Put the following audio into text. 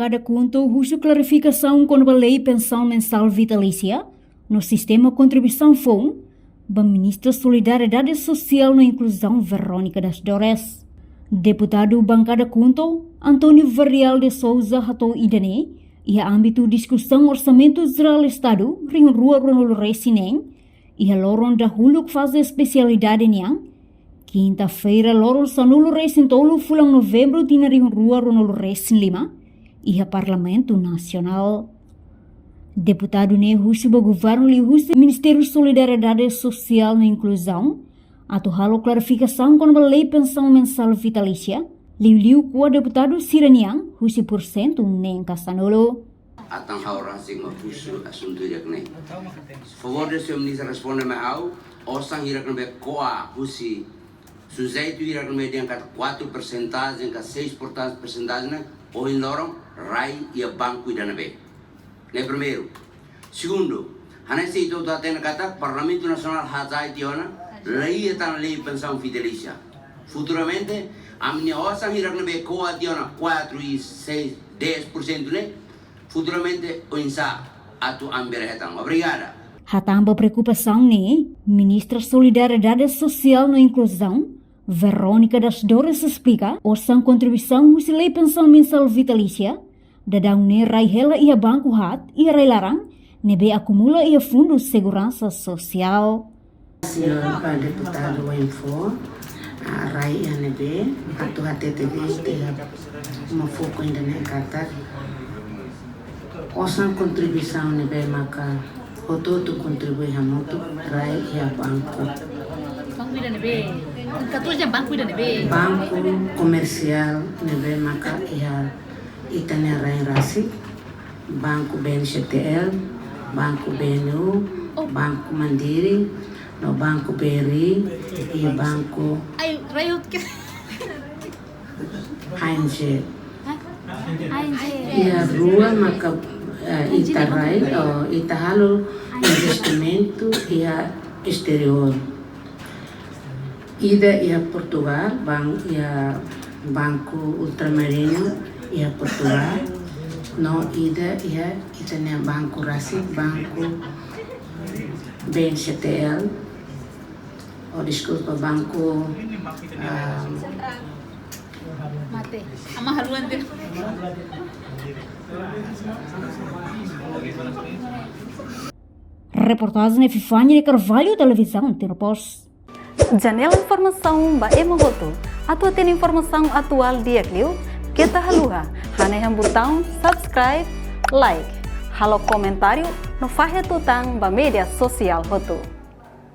bancada contou sua clarificação quando a lei pensão mensal vitalícia no sistema contribuição FON, a ministra Solidariedade Social e Inclusão Verônica das Dores. Deputado bancada contou Antônio Varrial de Souza Hatou Idane e a âmbito discussão orçamento geral Estado ring rua Ronaldo Resinen e a loron da huluk fase especialidade niang. Quinta-feira, Loro Sanulo Resin Tolo fulang Novembro tinaring rua Ronaldo Resin 5 e a Parlamento Nacional. Deputado ne husibo governo li husi Ministério Solidariedade Social e Inclusão atau halo klarifikasang kon lei pensão mensal vitalícia liu kuah deputado Siraniang husi % neng Casanolo. Atang haura sing mafusu asunto yakne. Favor de seu ministro responde me au osang irakne be koa husi sujeito irakne me diangkat 4% ka 6% na o indorong rai ia banco idanabe. Ne primeiro. Segundo, hanese itu datena kata Parlamento Nacional hazai tiona lei etan lei pensão vitalícia. Futuramente amni osang irakne be koa tiona 4 e 6 10% ne futuramente o insa atu amber hetang. Obrigada. Hatamba preocupação ne Ministra Solidariedade Social e Inclusão Verônica das Dores explica orçam contribuição husi lei pensão mensal vitalícia dadang ne rai hela ia banco hat ia rai larang nebe acumula ia fundo segurança social. Senhor deputado Info rai nebe atu HTTV uma foco ainda na kata orçam contribuição nebe maka ototo contribui hamoto rai ia banco da nebe 14 banco da nebe banco comercial nebe maka ia itane rai rasi banco BNCTL banco BNU banco Mandiri no banco BRI e banco ay rayo ANG ANG ia rua maka ita rai ita halo investimento ia exterior ida ia Portugal banco ultramarino ia Portugal no ida ia itane banco Rasi banco BNCTL desculpa banco mate ama haluan din Reportagem Fifanya de Carvalho Televisão Terpos. Janela informação ba emogoto. Atua tem informação atual dia kliu. Kita haluha. Haneham botão subscribe, like. Halo comentário no fahe tutang ba media sosial hotu.